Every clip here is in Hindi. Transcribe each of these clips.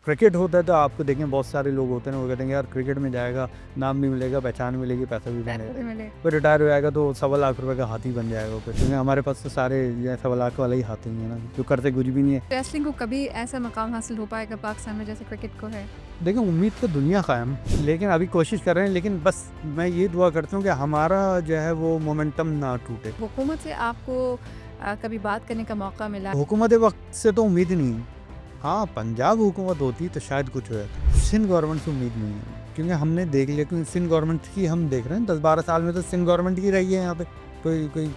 क्रिकेट होता है तो आपको देखें बहुत सारे लोग होते हैं, वो कहते हैं यार क्रिकेट में जाएगा, नाम भी मिलेगा, पहचान मिलेगी, पैसा भी बनेगा, फिर रिटायर हो जाएगा तो 1.25 लाख का हाथी बन जाएगा फिर, क्योंकि हमारे पास तो सारे 1.25 लाख वाला ही हाथी है ना, जो करते कुछ भी नहीं है। रेसलिंग को कभी ऐसा मकाम हासिल हो पाएगा पाकिस्तान में जैसे क्रिकेट को है? देखिए उम्मीद तो दुनिया कायम, लेकिन अभी कोशिश कर रहे हैं, लेकिन बस मैं ये दुआ करता हूँ कि हमारा जो है वो मोमेंटम ना टूटे। हुकूमत से आपको कभी बात करने का मौका मिला? हुकूमत वक्त से तो उम्मीद ही नहीं है। हाँ, पंजाब हुकूमत होती तो शायद कुछ हो जाता। सिंध गवर्नमेंट से उम्मीद नहीं है, क्योंकि हमने देख लिया, क्योंकि सिंध गवर्नमेंट की हम देख रहे हैं 10-12 साल में तो सिंध गवर्नमेंट की रही है यहाँ पे, कोई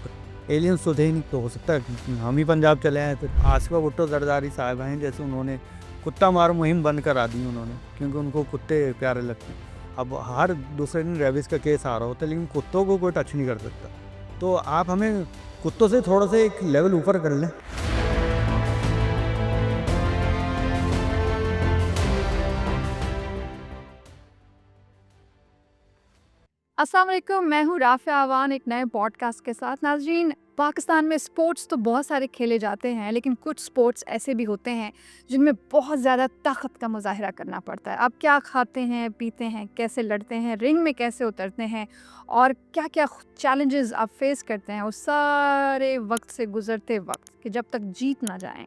एलियंस तो थे ही नहीं, तो हो सकता है हम ही पंजाब चले आए। फिर आसिफा भुट्टो जरदारी साहब हैं, जैसे उन्होंने कुत्ता मार मुहिम बंद करा दी उन्होंने, क्योंकि उनको कुत्ते प्यारे लगते हैं। अब हर दूसरे दिन रेबिस का केस आ रहा होता है, लेकिन कुत्तों को कोई टच नहीं कर सकता। तो आप हमें कुत्तों से थोड़ा सा एक लेवल ऊपर कर लें। अस्सलाम वालेकुम, मैं हूँ राफ़िया आवान एक नए पॉडकास्ट के साथ। नाज़रीन, पाकिस्तान में स्पोर्ट्स तो बहुत सारे खेले जाते हैं, लेकिन कुछ स्पोर्ट्स ऐसे भी होते हैं जिनमें बहुत ज़्यादा ताकत का मुज़ाहिरा करना पड़ता है। आप क्या खाते हैं, पीते हैं, कैसे लड़ते हैं, रिंग में कैसे उतरते हैं और क्या-क्या चैलेंजेस आप फेस करते हैं उस सारे वक्त से गुज़रते वक्त कि जब तक जीत ना जाएँ।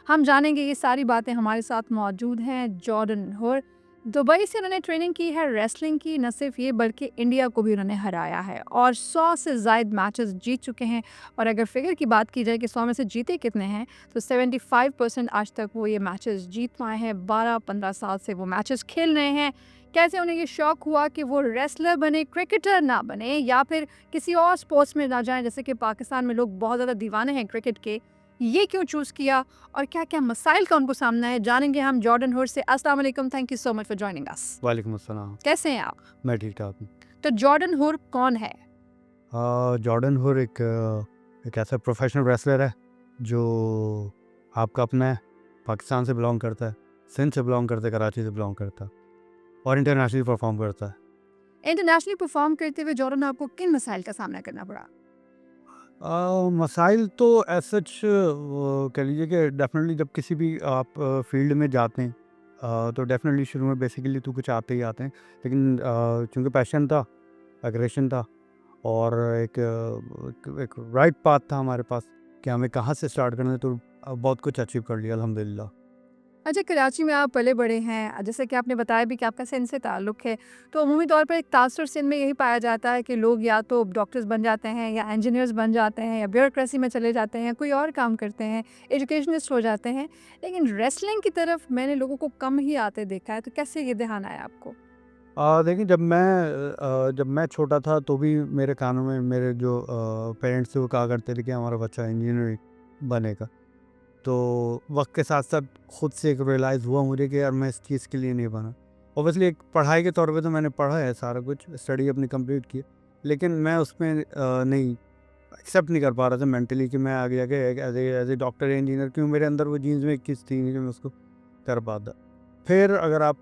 हम जानेंगे ये सारी बातें। हमारे साथ मौजूद हैं जॉर्डन हुर। दुबई से उन्होंने ट्रेनिंग की है रेसलिंग की, न सिर्फ ये बल्कि इंडिया को भी उन्होंने हराया है और 100 से ज़ायद मैचेस जीत चुके हैं। और अगर फिगर की बात की जाए कि 100 में से जीते कितने हैं, तो 75% आज तक वो ये मैचेस जीत पाए हैं। 12-15 साल से वो मैचेस खेल रहे हैं। कैसे उन्हें ये शौक हुआ कि वो रेसलर बने, क्रिकेटर ना बने या फिर किसी और स्पोर्ट्स में ना जाएं, जैसे कि पाकिस्तान में लोग बहुत ज़्यादा दीवाने हैं क्रिकेट के, ये क्यों चूज़ किया और क्या-क्या मसाइल का उनको सामना है, जानेंगे हम जॉर्डन हुर से। अस्सलाम वालेकुम, thank you so much for joining us. वालेकुम अस्सलाम। कैसे हैं आप? मैं ठीक-ठाक हूँ। तो जॉर्डन हुर कौन है? जॉर्डन हुर एक ऐसा प्रोफेशनल रेसलर है जो आपका अपना है, पाकिस्तान से बिलॉन्ग करता है, सिंध से बिलॉन्ग करता है, कराची से बिलॉन्ग करता है और इंटरनेशनली परफॉर्म करता है। इंटरनेशनली परफॉर्म करते हुए जॉर्डन आपको किन मसाइल का सामना करना पड़ा? मसाइल तो एज सच कह लीजिए कि डेफिनेटली जब किसी भी आप फील्ड में जाते हैं, तो डेफिनेटली शुरू में बेसिकली तो कुछ आते ही आते हैं, लेकिन चूँकि पैशन था, एग्रेशन था और एक राइट पाथ था हमारे पास कि हमें कहाँ से स्टार्ट करना है, तो बहुत कुछ अचीव कर लिया अल्हम्दुलिल्लाह। अच्छा, कराची में आप पले-बड़े हैं, जैसे कि आपने बताया भी कि आपका सिंध से ताल्लुक़ है, तो अमूमी तौर पर एक तासुर सिंध में यही पाया जाता है कि लोग या तो डॉक्टर्स बन जाते हैं या इंजीनियर्स बन जाते हैं या ब्यूरोक्रेसी में चले जाते हैं, कोई और काम करते हैं, एजुकेशनिस्ट हो जाते हैं, लेकिन रेसलिंग की तरफ मैंने लोगों को कम ही आते देखा है। तो कैसे ये ध्यान आया आपको? देखिए जब मैं छोटा था तो भी मेरे कानों में मेरे जो पेरेंट्स थे वो कहा करते थे कि हमारा बच्चा इंजीनियर बनेगा। तो वक्त के साथ साथ खुद से एक रियलाइज़ हुआ मुझे कि यार मैं इस चीज़ के लिए नहीं बना। ऑब्वियसली एक पढ़ाई के तौर पे तो मैंने पढ़ा है, सारा कुछ स्टडी अपनी कंप्लीट की है, लेकिन मैं उसमें नहीं एक्सेप्ट नहीं कर पा रहा था मेंटली कि मैं आगे जाके एज ए डॉक्टर या इंजीनियर, क्योंकि मेरे अंदर वो जीन्स में एक चीज़ थी नहीं जो मैं उसको कर पाता। फिर अगर आप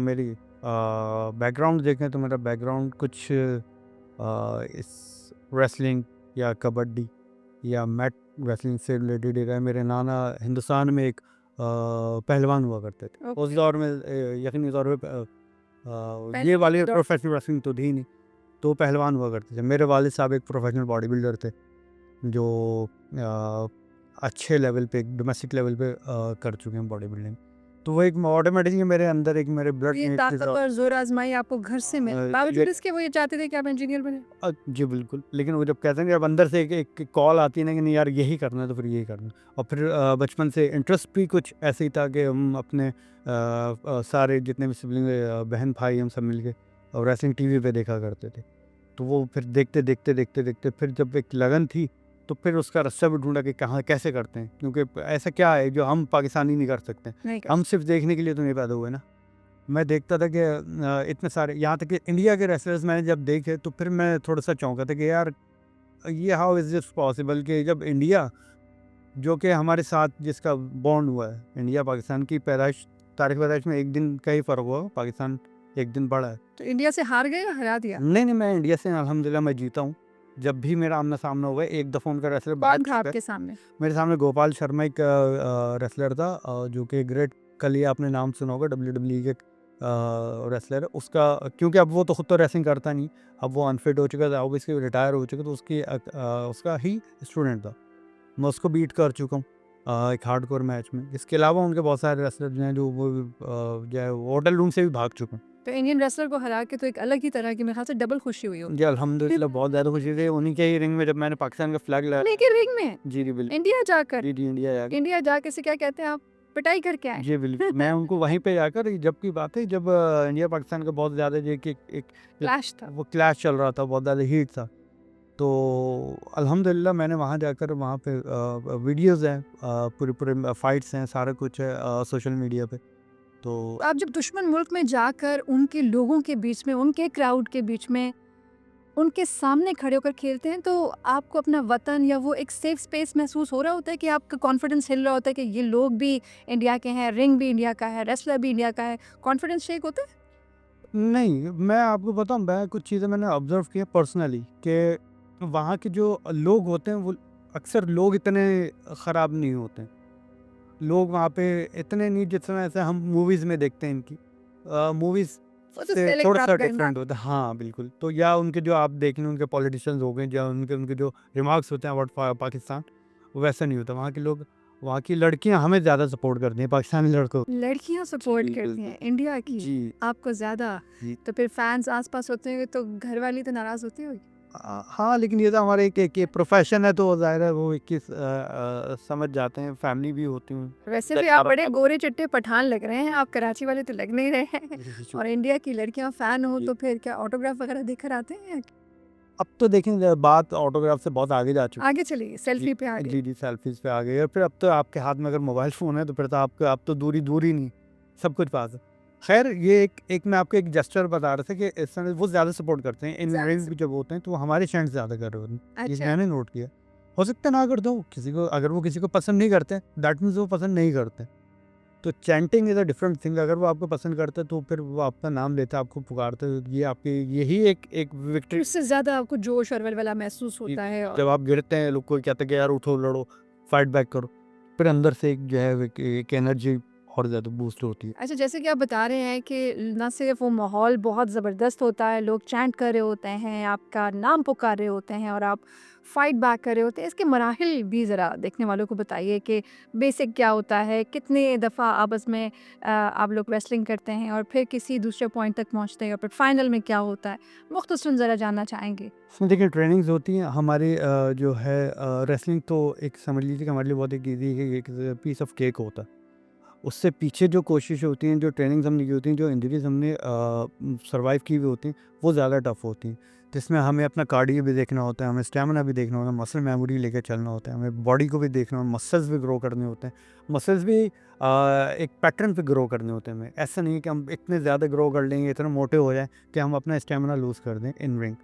मेरी बैकग्राउंड देखें तो मेरा बैकग्राउंड कुछ इस रेसलिंग या कबड्डी या मैट रेसलिंग से रिलेटेड ही रहा है। मेरे नाना हिंदुस्तान में एक पहलवान हुआ करते थे। उस ओके। दौर में यकीनी तौर पे पहले ये वाली दौर प्रोफेशनल रेसलिंग तो थी नहीं, तो पहलवान हुआ करते थे। मेरे वालिद साहब एक प्रोफेशनल बॉडी बिल्डर थे जो अच्छे लेवल पे, डोमेस्टिक लेवल पे कर चुके हैं बॉडी बिल्डिंग। तो वो एक ऑटोमेटिकली मेरे अंदर एक मेरे ब्लड ये में एक चीज़ ताकत और ज़ोर आज़माई आपको घर से मिली, ये बावजूद इसके वो ये चाहते थे कि आप इंजीनियर बने? जी बिल्कुल, लेकिन वो जब कहते हैं ना, जब अंदर से एक कॉल आती है ना कि नहीं यार यही करना है, तो फिर यही करना है। और फिर बचपन से इंटरेस्ट भी कुछ ऐसे ही था कि हम अपने सारे जितने भी सिबलिंग बहन भाई हम सब मिलके और रेसलिंग टीवी पे देखा करते थे। तो वो फिर देखते फिर जब एक लगन थी, तो फिर उसका रास्ता भी ढूँढा कि कहाँ कैसे करते हैं, क्योंकि ऐसा क्या है जो हम पाकिस्तानी नहीं कर सकते? नहीं कर हम सिर्फ देखने के लिए तो नहीं पैदा हुए ना। मैं देखता था कि इतने सारे, यहाँ तक कि इंडिया के रेसलर्स मैंने जब देखे तो फिर मैं थोड़ा-सा चौंका था कि यार ये हाउ इज़ दिस पॉसिबल कि जब इंडिया, जो कि हमारे साथ जिसका बॉन्ड हुआ है, इंडिया पाकिस्तान की तारीख़ पैदाइश में 1 दिन का ही फ़र्क हुआ, पाकिस्तान 1 दिन बड़ा है। तो इंडिया से हार गए या हरा दिया? नहीं, मैं इंडिया से अल्हम्दुलिल्लाह मैं जीता हूँ। जब भी मेरा आमना-सामना हुआ है, एक दफ़ा उनका रेसलर कौन मैच था पे आपके सामने? मेरे सामने गोपाल शर्मा एक रेसलर था, जो कि ग्रेट कल ही आपने नाम सुना होगा WWE के रेसलर है उसका, क्योंकि अब वो तो खुद तो रेसलिंग करता नहीं, अब वो अनफिट हो चुका था, ऑब्वियसली रिटायर हो चुका, तो उसका ही स्टूडेंट था, मैं उसको बीट कर चुका हूँ एक हार्डकोर मैच में। इसके अलावा उनके बहुत सारे रेसलर हैं जो वो जो है होटल रूम से भी भाग चुके हैं। तो इंडियन रेसलर को हरा के तो एक अलग ही तरह की मेरे ख्याल से डबल खुशी हुई होगी। जी अल्हम्दुलिल्लाह बहुत ज़्यादा खुशी थी, उन्हीं के ही रिंग में जब मैंने पाकिस्तान का फ्लैग लगाया। लेकिन रिंग में जी जी बिल्कुल। इंडिया जाकर जी इंडिया जाकर। इंडिया जाके से क्या कहते हैं आप, पिटाई करके आए? जी बिल्कुल, मैं उनको वहीं पे जाकर, जब की बात है जब इंडिया पाकिस्तान का बहुत ज़्यादा जो कि एक क्लैश था। वो क्लैश चल रहा था, बहुत ज़्यादा हीट था, तो अल्हम्दुलिल्लाह मैंने वहाँ जाकर वहाँ पे वीडियोज़ हैं, पूरे फाइट्स हैं, सारा कुछ है सोशल मीडिया पे। तो आप जब दुश्मन मुल्क में जाकर उनके लोगों के बीच में, उनके क्राउड के बीच में, उनके सामने खड़े होकर खेलते हैं, तो आपको अपना वतन या वो एक सेफ स्पेस महसूस हो रहा होता है कि आपका कॉन्फिडेंस हिल रहा होता है कि ये लोग भी इंडिया के हैं, रिंग भी इंडिया का है, रेसलर भी इंडिया का है, कॉन्फिडेंस शेक होता है? नहीं, मैं आपको बताऊँ, मैं कुछ चीज़ें मैंने ऑब्ज़र्व की हैं पर्सनली कि वहाँ के जो लोग होते हैं वो अक्सर लोग इतने ख़राब नहीं होते हैं। लोग वहाँ पे इतने नहीं जितना ऐसे हम मूवीज़ में देखते हैं इनकी। मूवीज़ वो तो से सेलेक्ट थोड़ा-सा प्रोपेगेंडा। डिफरेंट होता है। हाँ, बिल्कुल। तो या उनके जो आप देख लें उनके पॉलिटिशियंस हो गए, या उनके उनके जो रिमार्क्स होते हैं अबाउट पाकिस्तान, वैसा नहीं होता। वहाँ के लोग, वहाँ की लड़कियाँ हमें ज़्यादा सपोर्ट करती हैं पाकिस्तानी लड़कों को। लड़कियां सपोर्ट जी, करती बिल्कुल। हैं इंडिया की जी, आपको ज्यादा, जी। तो फिर फैंस आसपास होते हैं तो घर वाली तो नाराज होती होगी। हाँ, लेकिन ये तो हमारा एक प्रोफ़ेशन है, तो ज़ाहिर है वो 21 समझ जाते हैं, फैमिली भी होती हैं। वैसे दैट भी आप सारा बड़े सब। गोरे चिट्टे पठान लग रहे हैं, आप कराची वाले तो लग नहीं रहे हैं। जी, और इंडिया की लड़कियां फैन हो जी। तो फिर क्या ऑटोग्राफ वगैरह देकर आते हैं? अब तो देखें, बात ऑटोग्राफ से बहुत आगे जा चुकी आगे चलिए, है। सेल्फी पे आ गए। जी, सेल्फ़ीज़ पे आ गई है। फिर अब तो आपके हाथ में अगर मोबाइल फ़ोन है तो फिर तो आपको, अब तो दूरी दूर ही नहीं, सब कुछ पास है। ख़ैर, ये एक मैं आपको एक जेस्चर बता रहा था कि इस समय वो ज़्यादा सपोर्ट करते हैं। इन ज़्यादा रिंग जब होते हैं तो वो हमारे स्टंट ज़्यादा कर रहे होते हैं। ये अच्छा। मैंने नोट किया। हो सकता है ना कर दो, किसी को अगर वो किसी को पसंद नहीं करते, दैट मीन्स वो पसंद नहीं करते। तो chanting is a different thing. अगर वो आपको पसंद करते हैं तो फिर वो आपका नाम लेते हैं, आपको पुकारते हैं, ये आपकी यही एक विक्ट्री। उससे ज़्यादा आपको जोश और वलवला महसूस होता है। और जब आप गिरते हैं, लोग कोई कहते हैं कि यार उठो, लड़ो, फाइट बैक करो, फिर अंदर से एक जो है एक एनर्जी और ज़्यादा बूस्ट होती है। अच्छा, जैसे कि आप बता रहे हैं कि ना सिर्फ वो माहौल बहुत ज़बरदस्त होता है, लोग चैंट कर रहे होते हैं, आपका नाम पुकार रहे होते हैं और आप फाइट बैक कर रहे होते हैं, इसके मराहिल भी ज़रा देखने वालों को बताइए कि बेसिक क्या होता है, कितने दफ़ा आपस में आप लोग रेसलिंग करते हैं और फिर किसी दूसरे पॉइंट तक पहुंचते हैं और फिर फाइनल में क्या होता है, मुख्तसरन ज़रा जानना चाहेंगे। इसमें देखिए ट्रेनिंग्स होती हैं हमारी, जो है रेसलिंग तो एक समझ लीजिए कि हमारे लिए बहुत एक ईज़ी है, एक पीस ऑफ केक होता है। उससे पीछे जो कोशिश होती हैं, जो ट्रेनिंग्स हमने की होती हैं, जो इंजरीज़ हमने सर्वाइव की हुई होती हैं, वो ज़्यादा टफ होती हैं। जिसमें हमें अपना कार्डियो भी देखना होता है, हमें स्टैमिना भी देखना होता है, मसल मेमोरी लेकर चलना होता है, हमें बॉडी को भी देखना होता है, मसल्स भी ग्रो करने होते हैं। मसल्स भी एक पैटर्न पे ग्रो करने होते हैं हमें। ऐसा नहीं है कि हम इतने ज़्यादा ग्रो कर लेंगे, इतने मोटे हो जाएँ कि हम अपना स्टैमिना लूज़ कर दें इन रिंग।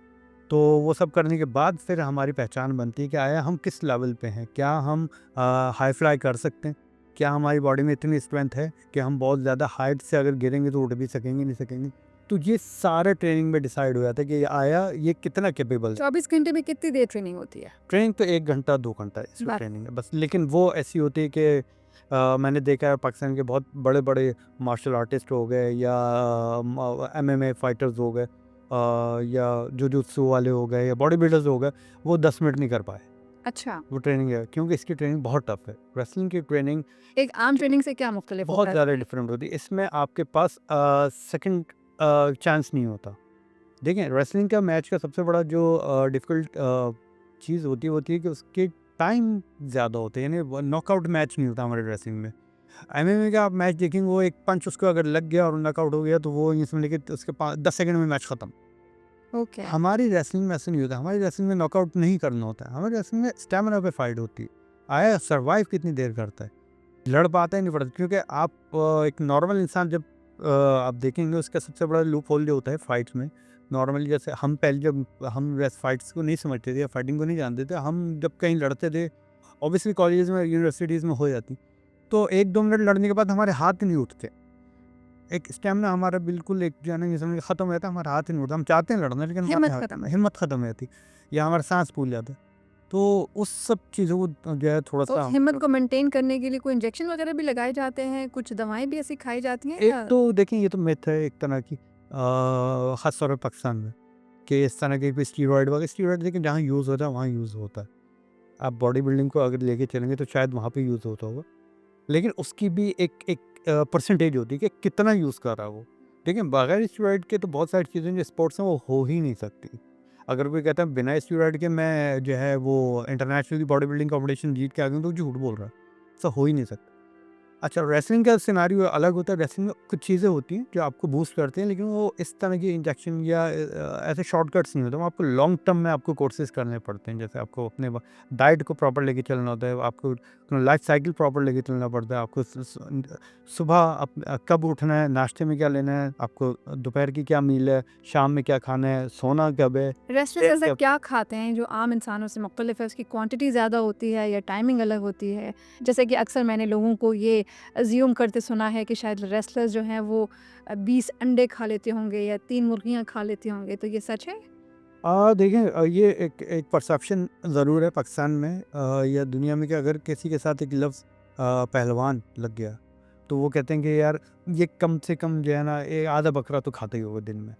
तो वो सब करने के बाद फिर हमारी पहचान बनती है कि आया हम किस लेवल पे हैं। क्या हम हाई फ्लाई कर सकते हैं? क्या हमारी बॉडी में इतनी स्ट्रेंथ है कि हम बहुत ज़्यादा हाइट से अगर गिरेंगे तो उठ भी सकेंगे, नहीं सकेंगे? तो ये सारे ट्रेनिंग में डिसाइड हो जाता है कि ये कितना कैपेबल है। 24 घंटे में कितनी देर ट्रेनिंग होती है? ट्रेनिंग तो 1 घंटा 2 घंटा इसमें बस। ट्रेनिंग है बस। लेकिन वो ऐसी होती है कि मैंने देखा है पाकिस्तान के बहुत बड़े-बड़े मार्शल आर्टिस्ट हो गए, या एमएमए फाइटर्स हो गए, या जुजुत्सु वाले हो गए, या बॉडी बिल्डर्स हो गए, वो 10 मिनट नहीं कर पाए। अच्छा, वो ट्रेनिंग है, क्योंकि इसकी ट्रेनिंग बहुत टफ है। रेसलिंग की ट्रेनिंग एक आम ट्रेनिंग से क्या मुख्तलिफ बहुत होता है? ज़्यादा डिफरेंट होती है। इसमें आपके पास सेकंड चांस नहीं होता। देखें, रेसलिंग का मैच का सबसे बड़ा जो डिफ़िकल्ट चीज़ होती है कि उसके टाइम ज़्यादा होते हैं, यानी नॉकआउट मैच नहीं होता हमारे रेसलिंग में। एमएमए का आप मैच देखेंगे, वो एक पंच उसको अगर लग गया और नॉकआउट हो गया तो वो ये समझ लीजिए उसके 10 सेकंड में मैच ख़त्म। ओके। हमारी रेसलिंग में ऐसा नहीं होता। हमारी रेसलिंग में नॉकआउट नहीं करना होता है। हमारी रेसलिंग में स्टैमिना पे फाइट होती है। आया सर्वाइव कितनी देर करता है, लड़ पाता है नहीं पड़ता। क्योंकि आप एक नॉर्मल इंसान जब आप देखेंगे, उसका सबसे बड़ा लूप होल जो होता है फाइट्स में, नॉर्मली जैसे हम पहले जब हम फाइट्स को नहीं समझते थे या फाइटिंग को नहीं जानते थे, हम जब कहीं लड़ते थे, ऑब्वियसली कॉलेज में यूनिवर्सिटीज़ में हो जाती, तो 1-2 मिनट लड़ने के बाद हमारे हाथ नहीं उठते। एक स्टैमिना हमारा बिल्कुल एक जो है ना, ये समझिए ख़त्म हो जाता है, हमारा हाथ ही नहीं उठता। हम चाहते हैं लड़ना लेकिन हमारे हिम्मत हाथ खत्म है। हिम्मत ख़त्म हो जाती, या हमारा साँस फूल जाता है। तो उस सब चीज़ों को जो है तो थोड़ा-सा हिम्मत को मेंटेन करने के लिए कोई इंजेक्शन वगैरह भी लगाए जाते हैं? कुछ दवाएँ भी ऐसी खाई जाती हैं एक या तो देखिए ये तो मिथ है एक तरह की ख़ास तौर पे पाकिस्तान में, कि इस तरह के कोई स्टीरॉयड देखिए जहाँ यूज़ होता है वहाँ यूज़ होता है। आप बॉडी बिल्डिंग को अगर लेके चलेंगे तो शायद वहाँ पे यूज़ होता होगा। लेकिन उसकी भी एक एक परसेंटेज होती है कि कितना यूज़ कर रहा है वो। देखिए बगैर स्टेरॉइड के तो बहुत सारी चीज़ें जो स्पोर्ट्स हैं वो हो ही नहीं सकती। अगर कोई कहता है बिना स्टेरॉइड के मैं जो है वो इंटरनेशनल बॉडी बिल्डिंग कॉम्पिटिशन जीत के आ गया हूँ, तो झूठ बोल रहा है। ऐसा हो ही नहीं सकता। अच्छा, रेसलिंग का सिनेरियो अलग होता है। रेसलिंग में कुछ चीज़ें होती हैं जो आपको बूस्ट करती हैं, लेकिन वो इस तरह की इंजेक्शन या ऐसे शॉर्टकट्स नहीं होते। वो आपको लॉन्ग टर्म में आपको कोर्सेज़ करने पड़ते हैं। जैसे आपको अपने डाइट को प्रॉपर लेके चलना होता है, आपको लाइफ साइकिल प्रॉपर लेके चलना पड़ता है। आपको सुबह कब उठना है, नाश्ते में क्या लेना है, आपको दोपहर की क्या मील है, शाम में क्या खाना है, सोना कब है। रेस्टलेस ऐसा क्या खाते हैं जो आम इंसानों से मुख्तलिफ है? उसकी क्वांटिटी ज़्यादा होती है या टाइमिंग अलग होती है? जैसे कि अक्सर मैंने लोगों को ये अज्यूम करते सुना है कि शायद रेस्टलर्स जो हैं वो 20 अंडे खा लेते होंगे या 3 मुर्गियाँ खा लेते होंगे, तो ये सच है? देखिए ये एक परसेप्शन ज़रूर है पाकिस्तान में या दुनिया में कि अगर किसी के साथ एक लफ्ज़ पहलवान लग गया, तो वो कहते हैं कि यार ये कम से कम जो है ना ये आधा बकरा तो खाता ही होगा दिन में।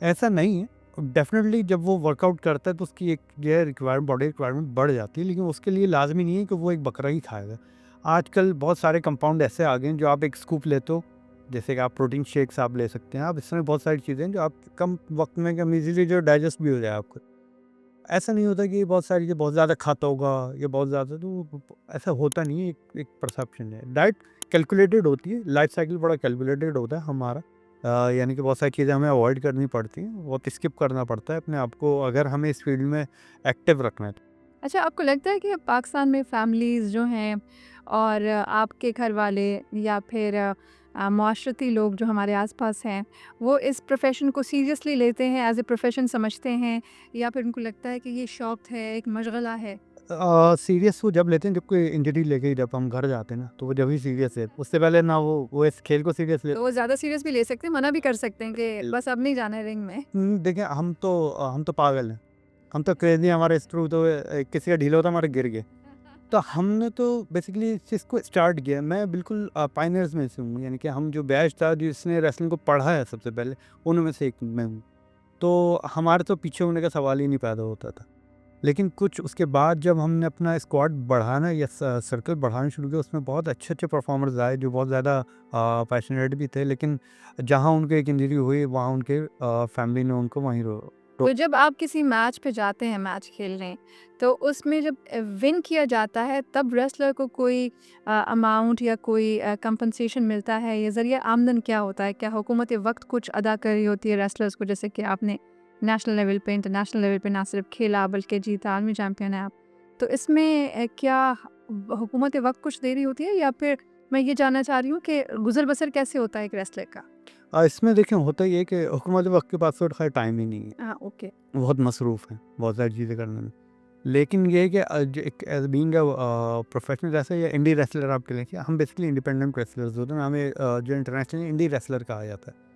ऐसा नहीं है। डेफ़िनेटली जब वो वर्कआउट करता है तो उसकी एक जो है बॉडी रिक्वायरमेंट बढ़ जाती है, लेकिन उसके लिए लाज़मी नहीं है कि वो एक बकरा ही खाएगा। आजकल बहुत सारे कंपाउंड ऐसे आ गए हैं जो आप एक स्कूप लेते हो, जैसे कि आप प्रोटीन शेक्स आप ले सकते हैं। आप इस तरह बहुत सारी चीज़ें हैं जो आप कम वक़्त में कम ईज़िली जो डाइजेस्ट भी हो जाए आपको। ऐसा नहीं होता कि ये बहुत सारी चीज़ें बहुत ज़्यादा खाता होगा, ये बहुत ज़्यादा तो ऐसा होता नहीं है, एक परसेप्शन है। डाइट कैलकुलेटेड होती है, लाइफ़ साइकिल बड़ा कैलकुलेटेड होता है हमारा। यानी कि बहुत सारी चीज़ें हमें अवॉइड करनी पड़ती हैं, बहुत स्किप करना पड़ता है अपने आप को अगर हमें इस फ़ील्ड में एक्टिव रखना है तो। अच्छा, आपको लगता है कि पाकिस्तान में फैमिलीज़ जो हैं और आपके घर वाले या फिर माशरती लोग जो हमारे आसपास हैं, वो इस प्रोफ़ेशन को सीरियसली लेते हैं, एज़ ए प्रोफ़ेशन समझते हैं या फिर उनको लगता है कि ये शौक है, एक मशगला है? सीरियस वो जब लेते हैं जब कोई इंजरी लेके जब हम घर जाते हैं ना, तो वो जब ही सीरियस है। उससे पहले ना वो इस खेल को सीरियस ले तो वो ज़्यादा सीरियस भी ले सकते हैं, मना भी कर सकते हैं कि बस अब नहीं जाना है रिंग में। देखिए हम तो पागल हैं। हम तो क्रेज़ी हैं, हमारे स्क्रू तो किसी का ढीला होता है हमारे गिर गए। तो हमने तो बेसिकली इस चीज़ को स्टार्ट किया। मैं बिल्कुल पायनियर्स में से हूँ, यानी कि हम जो बैच था जिसने रेसलिंग को पढ़ा है सबसे पहले, उनमें से एक मैं हूँ। तो हमारे तो पीछे होने का सवाल ही नहीं पैदा होता था। लेकिन कुछ उसके बाद जब हमने अपना स्क्वाड बढ़ाना या सर्कल बढ़ाना शुरू किया, उसमें बहुत अच्छे-अच्छे परफॉर्मर्स आए जो बहुत ज़्यादा पैशनेट भी थे। लेकिन जहाँ उनको एक इंजरी हुई वहाँ उनके फैमिली ने उनको वहीं रो रो तो जब आप किसी मैच पे जाते हैं मैच खेलने, तो उसमें जब विन किया जाता है तब रेसलर को कोई अमाउंट या कोई कंपनसेशन मिलता है? ये ज़रिए आमदन क्या होता है? क्या हुकूमत वक़्त कुछ अदा कर रही होती है रेसलर्स को? जैसे कि आपने नेशनल लेवल पे, इंटरनेशनल लेवल पे ना सिर्फ खेला बल्कि जीता, आर्मी चैंपियन है आप। तो इसमें क्या हुकूमत वक़्त कुछ दे रही होती है या फिर मैं ये जानना चाह रही हूँ कि गुज़र-बसर कैसे होता है एक रेसलर का? इसमें देखिए होता ये है कि हुकूमत वक़्त के पास तो ख़ैर टाइम ही नहीं है। हाँ, ओके। बहुत मसरूफ़ हैं, बहुत सारी चीज़ें करने में। लेकिन ये है कि जो एक एज़ बीइंग प्रोफ़ेशनल रेसलर या इंडी रेसलर आप कह लें कि हम बेसिकली इंडिपेंडेंट रेसलर्स होते हैं, हमें जो इंटरनेशनली इंडी रेसलर कहा जाता है।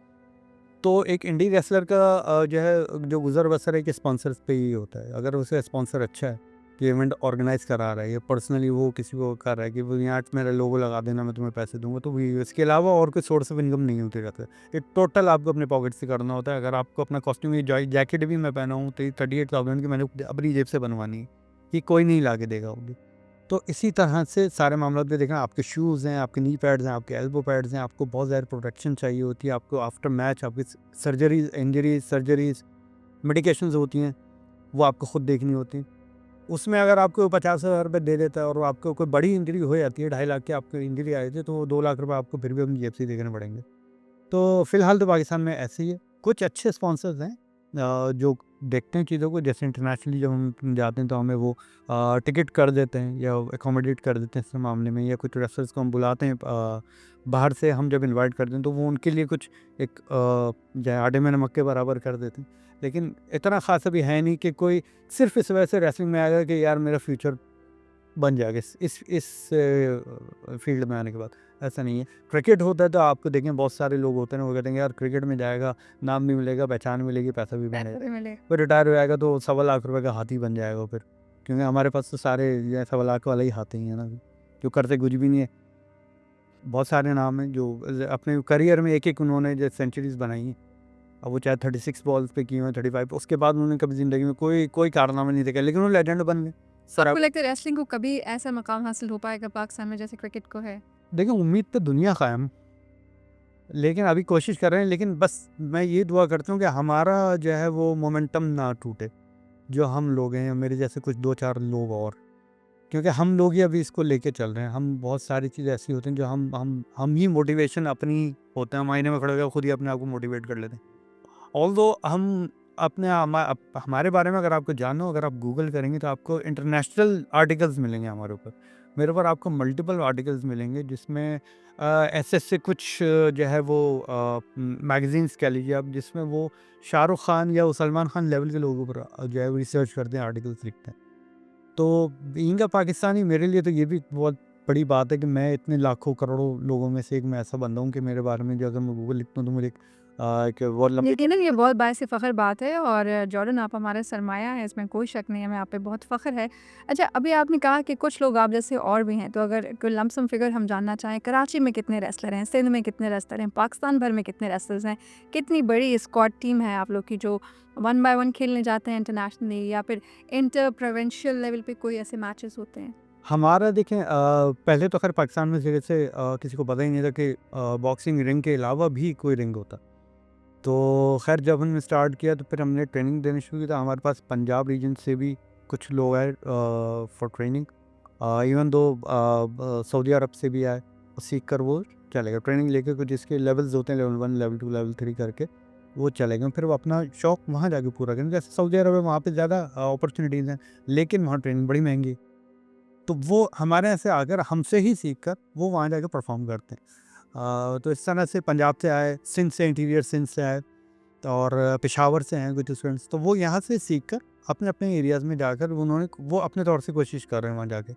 तो एक इंडी रेसलर का जो है जो गुज़र-बसर है कि स्पॉन्सर्स पे ही होता है। अगर उसे स्पॉन्सर अच्छा है, कि इवेंट ऑर्गेनाइज़ करा रहा है या पर्सनली वो किसी को कर रहा है कि वो यहाँ मेरा लोगो लगा देना, मैं तुम्हें पैसे दूँगा, तो भी इसके अलावा और कोई सोर्स ऑफ इनकम नहीं होती रहता है। ये टोटल आपको अपने पॉकेट से करना होता है। अगर आपको अपना कॉस्ट्यूम, ये जैकेट भी मैं पहना हूँ, तो ये 38,000 की मैंने अपनी जेब से बनवानी है। ये कोई नहीं ला के देगा मुझे। तो इसी तरह से सारे मामलों पे देखना, आपके शूज़ हैं, आपके नी पैड्स हैं, आपके एल्बो पैड्स हैं, आपको बहुत ज़्यादा प्रोटेक्शन चाहिए होती है। आपको आफ्टर मैच आपकी सर्जरीज़, इंजरीज़, सर्जरीज़, मेडिकेशंस होती हैं, वो आपको खुद देखनी होती हैं। उसमें अगर आपको 50,000 रुपए दे देता है और आपको कोई बड़ी इंजरी हो जाती है, 2.5 लाख की आपको इंजरी आई थी, तो वो 2 लाख रुपए आपको फिर भी अपनी जेब से ही देखने पड़ेंगे। तो फ़िलहाल तो पाकिस्तान में ऐसे ही है। कुछ अच्छे स्पॉन्सर्स हैं जो देखते हैं चीज़ों को, जैसे इंटरनेशनली जब हम जाते हैं तो हमें वो टिकट कर देते हैं या अकोमोडेट कर देते हैं इस मामले में, या कुछ रेसलर्स को हम बुलाते हैं बाहर से, हम जब इनवाइट करते हैं तो वो उनके लिए कुछ एक जो है आटे में नमक के बराबर कर देते हैं। लेकिन इतना ख़ास अभी है नहीं कि कोई सिर्फ़ इस वजह से रेसलिंग में आएगा कि यार मेरा फ्यूचर बन जाएगा इस फ़ील्ड में आने के बाद। ऐसा नहीं है। क्रिकेट होता है तो आपको देखें बहुत सारे लोग होते हैं ना, वो कहते हैं यार क्रिकेट में जाएगा, नाम भी मिलेगा, पहचान मिलेगी, पैसा भी पैसे बनेगा। भी मिले। फिर रिटायर हो जाएगा तो सवा लाख रुपए का हाथी बन जाएगा फिर। क्योंकि हमारे पास तो सारे ये सवालात वाला ही आते ही हैं ना, जो करते कुछ भी नहीं है। बहुत सारे नाम हैं जो अपने करियर में एक उन्होंने जो सेंचुरीज बनाई हैं, अब वो चाहे 36 बॉल्स पे की हुई 35, उसके बाद उन्होंने कभी ज़िंदगी में कोई कारनामा नहीं देखा, लेकिन वो लेजेंड बन गए। सर आपको लगता है रेसलिंग को कभी ऐसा मकाम हासिल हो पाएगा पाकिस्तान में जैसे क्रिकेट को है? देखिए, उम्मीद तो दुनिया कायम, लेकिन अभी कोशिश कर रहे हैं, लेकिन बस मैं ये दुआ करता हूँ कि हमारा जो है वो मोमेंटम ना टूटे, जो हम लोग हैं, मेरे जैसे कुछ 2-4 लोग और, क्योंकि हम लोग ही अभी इसको लेके चल रहे हैं। हम बहुत सारी चीज़ें ऐसी होती हैं जो हम ही मोटिवेशन अपनी होते हैं, हम आईने में खड़े होकर खुद ही अपने आप को मोटिवेट कर लेते हैं। ऑल्दो हम अपने हमारे बारे में अगर आपको जानना हो, अगर आप गूगल करेंगे तो आपको इंटरनेशनल आर्टिकल्स मिलेंगे हमारे ऊपर। मेरे ऊपर आपको मल्टीपल आर्टिकल्स मिलेंगे जिसमें ऐसे कुछ जो है वो मैगज़ीन्स कह लीजिए आप, जिसमें वो शाहरुख खान या वो सलमान खान लेवल के लोगों पर जो है रिसर्च करते हैं, आर्टिकल्स लिखते हैं। तो बीइंग अ पाकिस्तानी मेरे लिए तो ये भी बहुत बड़ी बात है कि मैं इतने लाखों करोड़ों लोगों में से एक मैं ऐसा बंदा हूँ कि मेरे बारे में जो अगर मैं गूगल लिखता हूँ तो मुझे एक बहुत लंबी यकीनन ये बहुत बायस फ़ख्र बात है और जॉर्डन आप हमारा सरमाया है, इसमें कोई शक नहीं है, हमें आप पे बहुत फ़ख्र है। अच्छा, अभी आपने कहा कि कुछ लोग आप जैसे और भी हैं, तो अगर कोई लमसम फिगर हम जानना चाहें, कराची में कितने रेसलर हैं, सिंध में कितने रेसलर हैं, पाकिस्तान भर में कितने रेसलर्स हैं, कितनी बड़ी स्क्वाड टीम है आप लोग की जो 1 बाय 1 खेलने जाते हैं इंटरनेशनली, या फिर इंटर प्रोविंशियल लेवल पे कोई ऐसे मैचेस होते हैं? हमारा देखें, पहले तो खैर पाकिस्तान में सिरे से किसी को पता ही नहीं था कि बॉक्सिंग रिंग के अलावा भी कोई रिंग होता। तो खैर जब हमने स्टार्ट किया तो फिर हमने ट्रेनिंग देनी शुरू की, तो हमारे पास पंजाब रीजन से भी कुछ लोग आए फॉर ट्रेनिंग, इवन दो सऊदी अरब से भी आए, सीख कर वो चले गए ट्रेनिंग लेके। कुछ इसके लेवल्स होते हैं, लेवल 1, लेवल 2, लेवल 3 करके वो चले गए। फिर वो अपना शौक वहाँ जाके पूरा करें, जैसे सऊदी अरब है, वहाँ पे ज़्यादा अपॉर्चुनिटीज़ हैं, लेकिन वहाँ ट्रेनिंग बड़ी महंगी है। तो वो हमारे यहाँ से आकर हमसे ही सीख कर वो वहाँ जाकर परफॉर्म करते हैं। तो इस तरह से पंजाब से आए, सिंध से, इंटीरियर सिंध से आए, तो और पेशावर से हैं कुछ स्टूडेंट्स, तो वो यहाँ से सीख कर अपने अपने एरियाज़ में जाकर उन्होंने वो अपने तौर से कोशिश कर रहे हैं वहाँ जाके।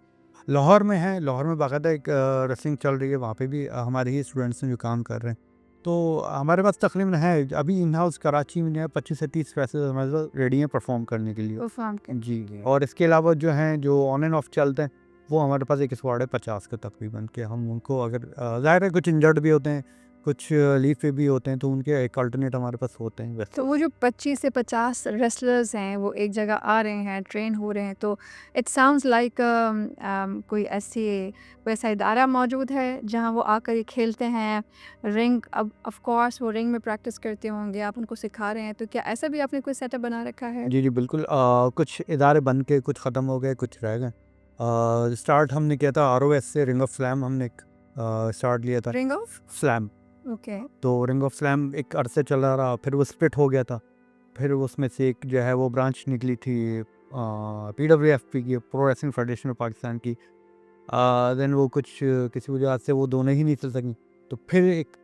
लाहौर में है, लाहौर में बाकायदा एक रेसलिंग चल रही है, वहाँ पे भी हमारे ही स्टूडेंट्स हैं जो काम कर रहे हैं। तो हमारे पास तकरीबन है अभी इन हाउस कराची में जो है 25 से 30 रेसलर्स हमारे पास रेडी हैं परफॉर्म करने के लिए। परफॉर्म के जी, और इसके अलावा जो हैं जो ऑन एंड ऑफ चलते हैं, वो हमारे पास एक स्क्वाड है 50 का तकरीबन, कि हम उनको अगर ज़ाहिर है कुछ इंजर्ड भी होते हैं, कुछ लीव पे भी होते हैं, तो उनके एक अल्टरनेट हमारे पास होते हैं वैसे। तो वो जो 25 से 50 रेसलर्स हैं, वो एक जगह आ रहे हैं, ट्रेन हो रहे हैं, तो इट साउंड्स लाइक कोई ऐसा इदारा मौजूद है जहाँ वो आकर ये खेलते हैं। रिंग, अब ऑफ कोर्स वो रिंग में प्रैक्टिस करते होंगे, आप उनको सिखा रहे हैं, तो क्या ऐसा भी आपने कोई सेटअप बना रखा है? जी, जी, बिल्कुल। कुछ इदारे बन के कुछ ख़त्म हो गए, कुछ रह गए। स्टार्ट हमने किया था आरओएस से, रिंग ऑफ स्लैम हमने एक स्टार्ट लिया था। Ring of slam, okay. तो रिंग ऑफ स्लैम एक अरसे चला रहा, फिर वो स्प्लिट हो गया था। फिर उसमें से एक जो है वो ब्रांच निकली थी पीडब्ल्यूएफपी की, pro wrestling federation of Pakistan की। देन वो कुछ किसी वजह से वो दोनों ही नहीं चल सकी, तो फिर एक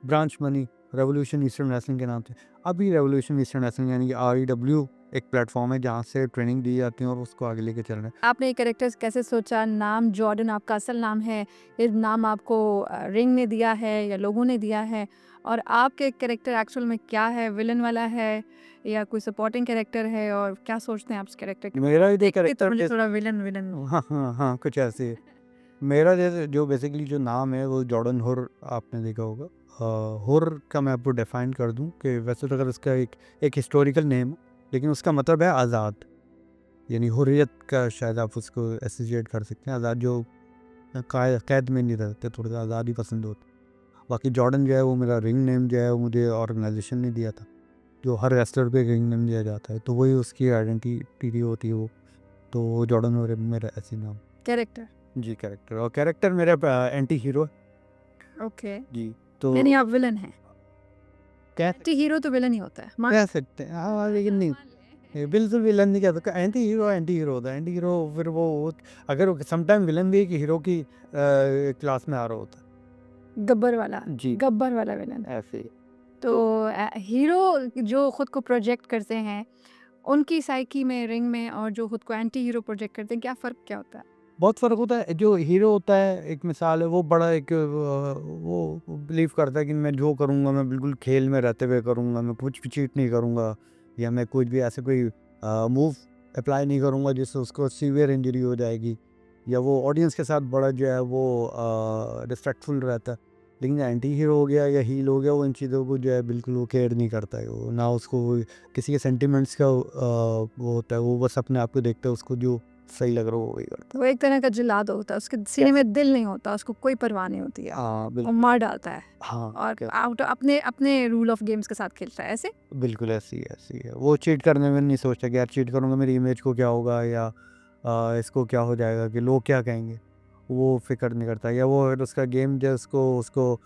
ब्रांच बनी रेवोल्यूशन ईस्टर्न रेसलिंग के नाम से। अभी रेवोल्यूशन ईस्टर्न रेसलिंग यानी कि आरईडब्ल्यू एक प्लेटफॉर्म है जहाँ से ट्रेनिंग दी जाती है और उसको आगे लेके चल रहे हैं। आपने ये कैरेक्टर्स कैसे सोचा? नाम जॉर्डन आपका असल नाम है, ये नाम आपको रिंग ने दिया है या लोगों ने दिया है? और आपके कैरेक्टर एक्चुअल में क्या है? विलन वाला है या कोई सपोर्टिंग कैरेक्टर है, और क्या सोचते हैं आप उस कैरेक्टर के? मेरा भी देखते तो कैरेक्टर मुझे थोड़ा विलन विलन हाँ, हाँ, हाँ, कुछ ऐसे ही है। मेरा जैसे जो बेसिकली जो नाम है वो जॉर्डन हुर, आपने देखा होगा। हुर का मैं आपको डिफाइन कर दूं कि वैसे तो अगर उसका एक हिस्टोरिकल नेम है, लेकिन उसका मतलब है आज़ाद, यानी हुर्रियत का शायद आप उसको एसोसिएट कर सकते हैं। आज़ाद जो कैद में नहीं रहते, थोड़ा सा आज़ादी पसंद होते। बाकी जॉर्डन जो है वो मेरा रिंग नेम जो है वो मुझे ऑर्गेनाइजेशन ने दिया था, जो हर रेसलर को एक रिंग नेम दिया जाता है, तो वही उसकी आइडेंटिटी होती है वो। तो जॉर्डन हुर है मेरा ऐसी नाम। कैरेक्टर। जी, कैरेक्टर, और कैरेक्टर मेरा एंटी हीरो है। ओके, जी, तो यानी आप विलन हैं। कह एंटी हीरो तो विलन ही होता है, मान कह सकते हैं, हाँ, लेकिन नहीं, बिल्कुल विलन नहीं कह सकते। एंटी हीरो होता है। एंटी हीरो फिर वो अगर समटाइम विलन भी एक हीरो की क्लास में आ रहा होता गब्बर वाला, है। जी, गब्बर वाला विलन। ऐसे ही। तो हीरो जो खुद को प्रोजेक्ट करते हैं, उनकी साइकी में, रिंग में, और जो खुद को एंटी हीरो प्रोजेक्ट करते हैं, क्या फ़र्क क्या होता है? बहुत फ़र्क होता है। जो हीरो होता है, एक मिसाल है, वो बड़ा एक वो बिलीव करता है कि मैं जो करूँगा मैं बिल्कुल खेल में रहते हुए करूँगा, मैं कुछ भी चीट नहीं करूँगा, या मैं कुछ भी ऐसे कोई मूव अप्लाई नहीं करूँगा जिससे उसको सीवियर इंजरी हो जाएगी, या वो ऑडियंस के साथ बड़ा जो है वो डिस्ट्रैक्टफुल रहता है। लेकिन एंटी हीरो हो गया या हील हो गया, वो इन चीज़ों को जो है बिल्कुल वो केयर नहीं करता है, वो ना उसको किसी के सेंटिमेंट्स का वो होता है, वो बस अपने आप को देखता है, उसको जो सही लग रहा है वो वही करता वो एक तरह का जिलाद होता है, उसके सीने है। में दिल नहीं होता, उसको कोई परवाह नहीं होती है, हाँ वो बिल्कुल। मार डालता है हाँ और क्या, आउट अपने अपने रूल ऑफ गेम्स के साथ खेलता है ऐसे। बिल्कुल ऐसी है। वो चीट करने में नहीं सोचता कि यार चीट करूँगा मेरी इमेज को क्या होगा, या इसको क्या हो जाएगा, कि लोग क्या कहेंगे, वो फिक्र नहीं करता। या वो अगर उसका गेम जो उसको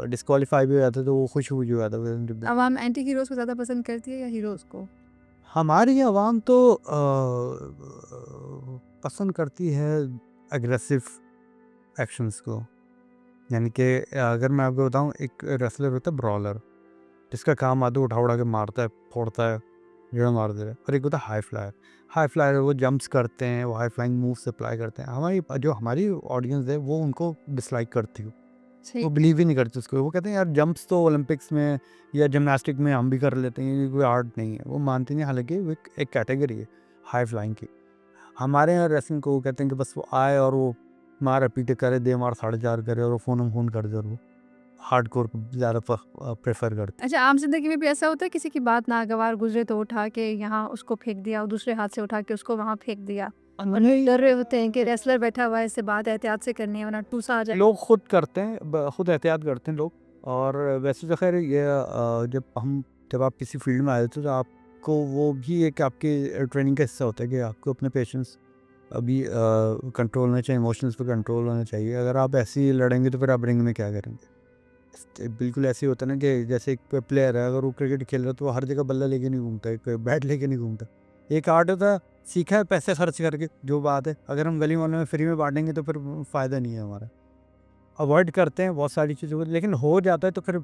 डिस्क्वालीफाई भी हो जाता है तो वो खुश हो जाता है। आवाम एंटी हीरोज को ज़्यादा पसंद करती है या हीरोज को? हमारी आवाम तो पसंद करती है एग्रेसिव एक्शंस को। यानी कि अगर मैं आपको बताऊं, एक रेसलर होता है ब्रॉलर, जिसका काम आता है उठा उठा के मारता है, फोड़ता है, जड़ मार दे रहा है। और एक होता है हाई फ्लायर। हाई फ्लायर वो जंप्स करते हैं, वो हाई फ्लाइंग मूव्स अप्लाई करते हैं। हमारी ऑडियंस है वो उनको डिसलाइक करती है, सही। वो बिलीव ही नहीं करते उसको। वो कहते हैं यार जंप्स तो ओलंपिक्स में या जिमनास्टिक में हम भी कर लेते हैं, ये कोई आर्ट नहीं है। वो मानते नहीं, हालांकि वो एक कैटेगरी है हाई फ्लाइंग की। हमारे यहाँ रेसलिंग को वो कहते हैं कि बस वो आए और वो मार पीटे करे, दे मार 4.5 करे और वो फ़ोन कर दे, और वो हार्डकोर को ज़्यादा प्रेफर करते अच्छा, आम ज़िंदगी में भी ऐसा होता है किसी की बात नागवार गुजरे तो उठा के यहाँ उसको फेंक दिया और दूसरे हाथ से उठा के उसको वहाँ फेंक दिया, और हैं। डर रहे होते हैं कि रेसलर बैठा हुआ है, इससे बात एहतियात से करनी है वरना टूसा आ जाए। लोग खुद करते हैं, खुद एहतियात करते हैं लोग। और वैसे तो खैर ये जब आप किसी फील्ड में आए थे तो आपको वो भी एक आपकी ट्रेनिंग का हिस्सा होता है कि आपको अपने पेशेंस अभी कंट्रोल होना चाहिए, इमोशंस पे कंट्रोल होना चाहिए। अगर आप ऐसे ही लड़ेंगे तो फिर आप रिंग में क्या करेंगे? बिल्कुल ऐसे ही होता है ना कि जैसे एक प्लेयर है, अगर वो क्रिकेट खेल रहा है तो वो हर जगह बल्ला लेके नहीं घूमता, एक बैट लेके नहीं घूमता। एक आर्ट होता है, सीखा है पैसे खर्च करके, जो बात है। अगर हम गली मोहल्ले में फ्री में बांटेंगे तो फिर फ़ायदा नहीं है हमारा। अवॉइड करते हैं बहुत सारी चीज़ों को, लेकिन हो जाता है तो फिर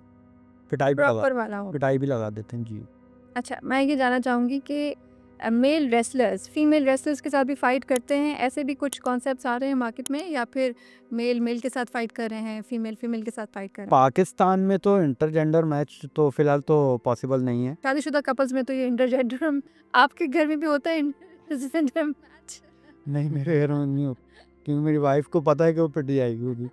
प्रॉपर वाला हो। पिटाई भी लगा देते हैं। जी। अच्छा, मैं ये जानना चाहूँगी कि मेल रेसलर्स फीमेल रेसलर्स के साथ भी फाइट करते हैं, ऐसे भी कुछ कॉन्सेप्ट्स आ रहे हैं मार्केट में, या फिर मेल मेल के साथ फाइट कर रहे हैं, फीमेल फीमेल के साथ फाइट कर रहे हैं? पाकिस्तान में तो इंटरजेंडर मैच तो फ़िलहाल तो पॉसिबल नहीं है। शादीशुदा कपल्स में तो ये इंटरजेंडर, आपके घर में भी होता है इंटरजेंडर मैच? नहीं, मेरे घर में नहीं होता, क्योंकि मेरी वाइफ़ को पता है कि वो पिट जाएगी होगी,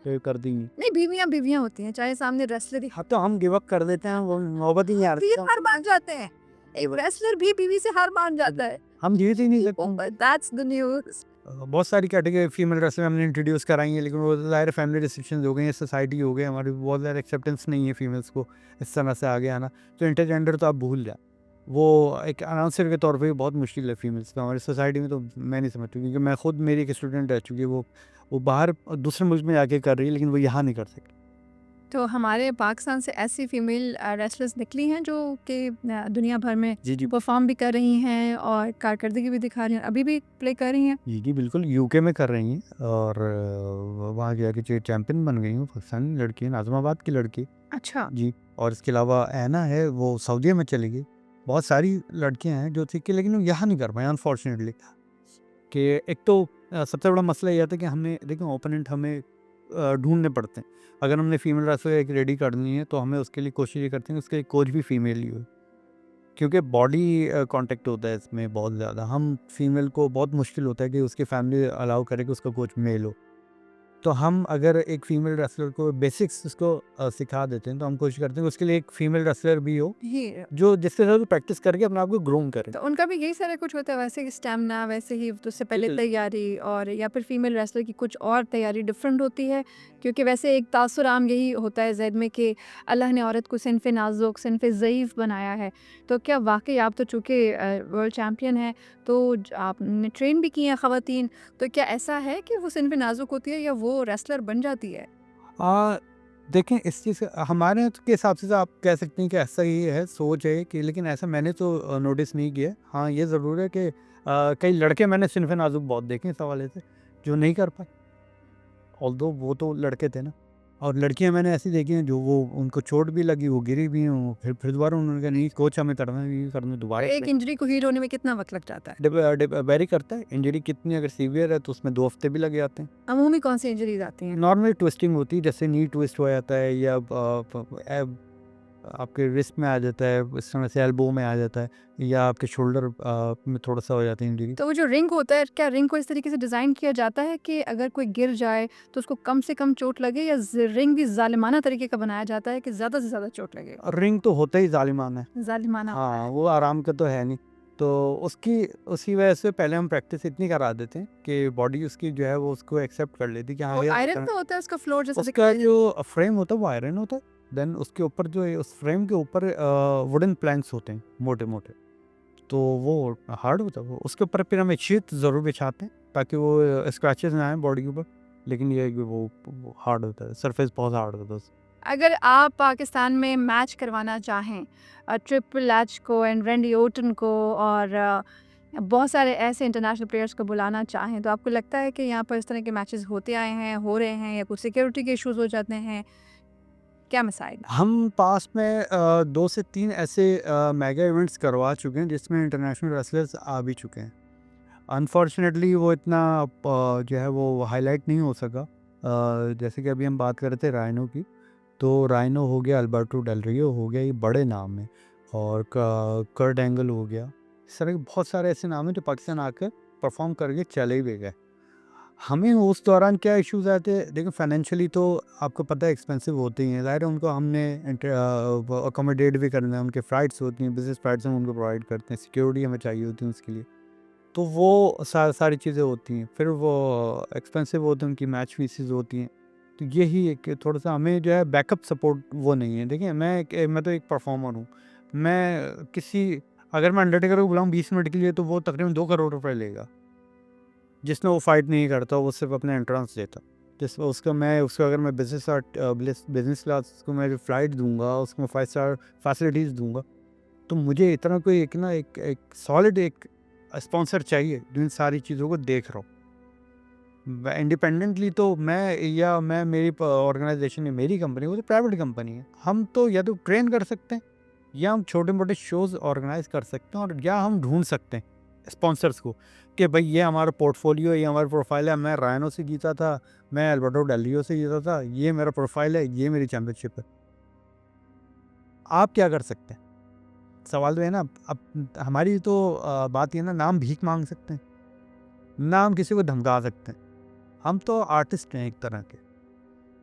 तो ये कर देंगी। नहीं, बीवियाँ बीवियाँ होती हैं, चाहे सामने रेसलर ही। हाँ, तो हम गिव अप कर देते हैं, वो नौबत ही नहीं आती। बीवी हार मान जाते हैं, एक रेसलर भी बीवी से हार मान जाता है। हम जीत ही नहीं सकते। That's the news. बहुत सारी कैटेगरी फीमेल रेसलर हमने इंट्रोड्यूस कराई हैं, लेकिन वो ज़ाहिर फैमिली रिस्ट्रिक्शंस हो गई हैं, सोसाइटी हो गई, हमारी बहुत ज़्यादा एक्सेप्टेंस नहीं है फीमेल्स को इस तरह से आगे आना। तो इंटरजेंडर तो आप भूल जाए, वो एक अनाउंसर के तौर पे भी बहुत मुश्किल है फीमेल्स पे हमारी सोसाइटी में। तो मैं नहीं समझती, क्योंकि मैं खुद, मेरी एक स्टूडेंट रह चुकी है, वो बाहर दूसरे मुल्क में जाके कर रही है, लेकिन वो यहाँ नहीं कर सकती। तो हमारे पाकिस्तान से ऐसी फीमेल रेसलर्स निकली हैं जो कि दुनिया भर में जी परफॉर्म भी कर रही हैं और कारकर्दगी भी दिखा रही हैं, अभी भी प्ले कर रही हैं। जी बिल्कुल, यूके में कर रही हैं, और वहाँ जाके चैम्पियन बन गई हूँ। पाकिस्तानी लड़की है, नाज़िमाबाद की लड़की। अच्छा। जी। और इसके अलावा ऐना है, वो सऊदीया में चली गई। बहुत सारी लड़कियां हैं जो थी कि, लेकिन वो यहाँ नहीं कर पाए अनफॉर्चुनेटली। कि एक तो सबसे बड़ा मसला ये आता है कि हमें देखें, ओपोनेंट हमें ढूंढने पड़ते हैं। अगर हमने फीमेल रेसलर एक रेडी करनी है तो हमें उसके लिए कोशिश ये करते हैं कि उसके कोच भी फीमेल ही हो, क्योंकि बॉडी कांटेक्ट होता है इसमें बहुत ज़्यादा। हम फीमेल को बहुत मुश्किल होता है कि उसकी फैमिली अलाउ करे कि उसका कोच मेल हो। तो हम अगर एक फीमेल रेसलर को बेसिक्स उसको सिखा देते हैं, तो हम कोशिश करते हैं कि उसके लिए एक फीमेल रेसलर भी हो, ये जो जिसके साथ वो प्रैक्टिस करके अपने आप को ग्रूम करे। तो उनका भी यही सारा कुछ होता है, वैसे ही स्टैमिना, वैसे ही तो उससे पहले बिल्कुल। तैयारी, और या फिर फीमेल रेसलर की कुछ और तैयारी डिफरेंट होती है? क्योंकि वैसे एक तासुर आम यही होता है ज़हन में कि अल्लाह ने औरत को सिनफ़ नाज़ुक, सिनफ़ ज़ईफ़ बनाया है। तो क्या वाक़ई आप तो चूँकि वर्ल्ड चैंपियन हैं, तो आपने ट्रेन भी की हैं ख़वातीन, तो क्या ऐसा है कि वो सिनफ़ नाज़ुक होती है या वो रेसलर बन जाती है? आ, देखें, इस चीज़ हमारे यहाँ के हिसाब से तो आप कह सकते हैं कि ऐसा ही है, सोच है कि, लेकिन ऐसा मैंने तो नोटिस नहीं किया। हाँ, ये ज़रूर है कि कई लड़के मैंने सिनफ़ नाज़ुक बहुत देखे इस हवाले से, जो नहीं कर पाए। ऑल्दो वो तो लड़के थे ना। और लड़कियां मैंने ऐसी देखी हैं जो वो उनको चोट भी लगी, वो गिरी भी हैं, फिर दोबारा उन्होंने कहा नहीं कोच हमें करना है, ये करना है, तो दोबारा एक इंजरी को हील होने में कितना वक़्त लग जाता है? वेरी करता है इंजरी कितनी। अगर सीवियर है तो उसमें 2 हफ्ते भी लग जाते हैं। अमूमी कौन सी इंजरीज़ आती हैं? नॉर्मली ट्विस्टिंग होती है, जैसे नी ट्विस्ट हो जाता है, या आपके रिस्ट में आ जाता है, इस तरह से एल्बो में आ जाता है, या आपके शोल्डर में थोड़ा सा हो जाता है इंजरी। तो वो जो रिंग होता है, क्या रिंग को इस तरीके से डिज़ाइन किया जाता है कि अगर कोई गिर जाए तो उसको कम से कम चोट लगे, या रिंग भी ज़ालिमाना तरीके का बनाया जाता है कि ज़्यादा से ज़्यादा चोट लगे? रिंग तो होता ही ज़ालिमाना है। ज़ालिमाना होता हाँ, है। वो आराम का तो है नहीं। तो उसी वजह से पहले हम प्रैक्टिस इतनी करा देते हैं कि बॉडी उसकी जो है वो उसको एक्सेप्ट कर लेती है कि हाँ वो भैया आयरन का होता है उसका फ्लोर जैसे उसका जो फ्रेम होता है वो आयरन होता है। देन उसके ऊपर जो है, उस फ्रेम के ऊपर वुडन प्लैंक्स होते हैं मोटे-मोटे। तो वो हार्ड होता है वो। उसके ऊपर फिर हम एक शीट ज़रूर बिछाते हैं ताकि वो स्क्रैचेस ना आएँ बॉडी के ऊपर। लेकिन ये है कि वो हार्ड होता है, सरफेस बहुत हार्ड होता है उसका। अगर आप पाकिस्तान में मैच करवाना चाहें ट्रिपल एच को एंड रैंडी ओटन को और बहुत सारे ऐसे इंटरनेशनल प्लेयर्स को बुलाना चाहें, तो आपको लगता है कि यहाँ पर इस तरह के मैचेस होते आए हैं, हो रहे हैं, या कुछ सिक्योरिटी के इश्यूज हो जाते हैं? क्या मसाइल? हम पास में 2 से 3 ऐसे मेगा इवेंट्स करवा चुके हैं जिसमें इंटरनेशनल रेसलर्स आ भी चुके हैं। अनफॉर्चुनेटली वो इतना जो है वो हाईलाइट नहीं हो सका। जैसे कि अभी हम बात कर रहे थे राइनो की, तो राइनो हो गया, अल्बर्टो डेल रियो हो गया, ये बड़े नाम हैं। और कर्ट एंगल हो गया। इस तरह के बहुत सारे ऐसे नाम हैं जो पाकिस्तान आकर परफॉर्म करके चले भी गए। हमें उस दौरान क्या इश्यूज़ आए थे, देखिए फाइनेंशियली तो आपको पता है एक्सपेंसिव होते ही हैं, ज़ाहिर है उनको हमने अकोमोडेट भी करना है, उनके फ़्लाइट्स होती हैं, बिज़नेस फ़्लाइट्स हम उनको प्रोवाइड करते हैं, सिक्योरिटी हमें चाहिए होती है उसके लिए। तो वो सारी चीज़ें होती हैं, फिर वो एक्सपेंसिव होते हैं, उनकी मैच फ़ीसेस होती हैं। तो यही एक थोड़ा-सा हमें जो है बैकअप सपोर्ट वो नहीं है। देखिए मैं तो एक परफ़ॉर्मर हूँ, अगर मैं अंडरटेकर को बुलाऊँ 20 मिनट के लिए तो वो तकरीबन 2 करोड़ रुपए लेगा। जिसमें वो फाइट नहीं करता, वो सिर्फ अपना एंट्रेंस देता। जिसमें उसको अगर मैं बिज़नेस क्लास को मैं जो फ़्लाइट दूँगा, उसको 5 स्टार फैसिलिटीज़ दूँगा, तो मुझे इतना कोई एक सॉलिड एक स्पॉन्सर चाहिए, जो इन सारी चीज़ों को देख रहा हो। इंडिपेंडेंटली तो मैं मेरी ऑर्गेनाइजेशन है, मेरी कंपनी, वो तो प्राइवेट कंपनी है। हम तो या तो ट्रेन कर सकते हैं, या हम छोटे-मोटे शोज़ ऑर्गेनाइज़ कर सकते हैं, और या हम ढूँढ सकते हैं स्पॉन्सर्स को कि भाई ये हमारा पोर्टफोलियो है, ये हमारी प्रोफ़ाइल है, मैं रायनो से जीता था, मैं अल्बर्टो डेल रियो से जीता था, ये मेरा प्रोफ़ाइल है, ये मेरी चैंपियनशिप है। आप क्या कर सकते हैं? सवाल तो है ना। अब हमारी तो बात ये है ना, ना हम भीख माँग सकते हैं, ना हम किसी को धमका सकते हैं। हम तो आर्टिस्ट हैं एक तरह के।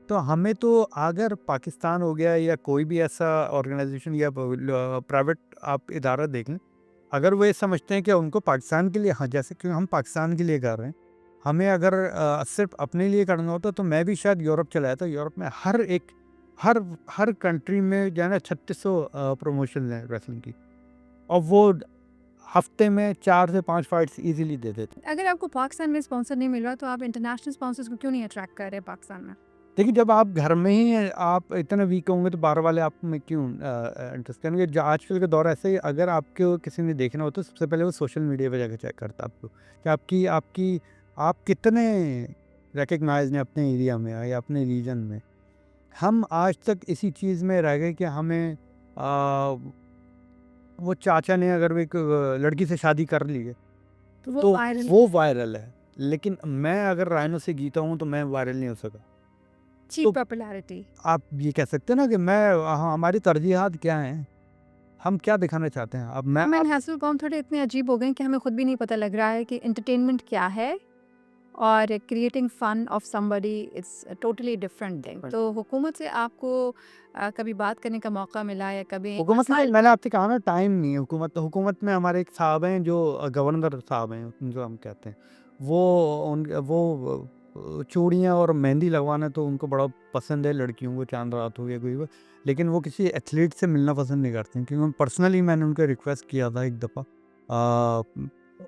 तो हमें तो अगर पाकिस्तान हो गया या कोई भी ऐसा ऑर्गेनाइजेशन या प्राइवेट आप इदारा देख लें, अगर वो ये समझते हैं कि उनको पाकिस्तान के लिए, हाँ जैसे कि हम पाकिस्तान के लिए कर रहे हैं, हमें अगर सिर्फ अपने लिए करना होता तो मैं भी शायद यूरोप चला जाता। यूरोप में हर कंट्री में जो है ना 3600 प्रमोशन है रेसलिंग की, और वो हफ्ते में 4 से 5 फाइट्स इजीली दे देते। अगर आपको पाकिस्तान में स्पॉन्सर नहीं मिल रहा, तो आप इंटरनेशनल स्पॉन्सर्स को क्यों नहीं अट्रैक्ट कर रहे पाकिस्तान में? देखिए, जब आप घर में ही हैं, आप इतने वीक होंगे तो बाहर वाले आप में क्यों इंटरेस्ट करेंगे। जो आजकल के दौर ऐसे ही, अगर आपको किसी ने देखना हो तो सबसे पहले वो सोशल मीडिया पे जाकर चेक करता है आपको कि आपकी आपकी आप कितने रिकग्नाइज हैं अपने एरिया में या अपने रीजन में। हम आज तक इसी चीज़ में रह गए कि हमें वो चाचा ने अगर एक लड़की से शादी कर ली है तो वो तो वायरल वो वायरल है, लेकिन मैं अगर राइनो से जीता हूँ तो मैं वायरल नहीं हो सका। चीप तो पॉपुलैरिटी। आप ये कह सकते हैं ना कि हमारी तरजीहात क्या हैं, हम क्या दिखाना चाहते हैं। अब मैं हम आप एंड हैसलबॉम थोड़े इतने अजीब हो गए हैं कि हमें खुद भी नहीं पता लग रहा है कि एंटरटेनमेंट क्या है, और creating fun of somebody it's totally different thing. तो हुकूमत से आपको कभी बात करने का मौका मिला, या कभी हुकूमत में, मैंने आपसे कहा ना, टाइम नहीं है। हुकूमत में हमारे एक साहब हैं जो गवर्नर साहब हैं उनको हम कहते हैं। वो चूड़ियाँ और मेहंदी लगवाना तो उनको बड़ा पसंद है, लड़कियों को, चांद रात हो गया कोई भी। लेकिन वो किसी एथलीट से मिलना पसंद नहीं करते हैं, क्योंकि पर्सनली मैंने उनको रिक्वेस्ट किया था एक दफ़ा।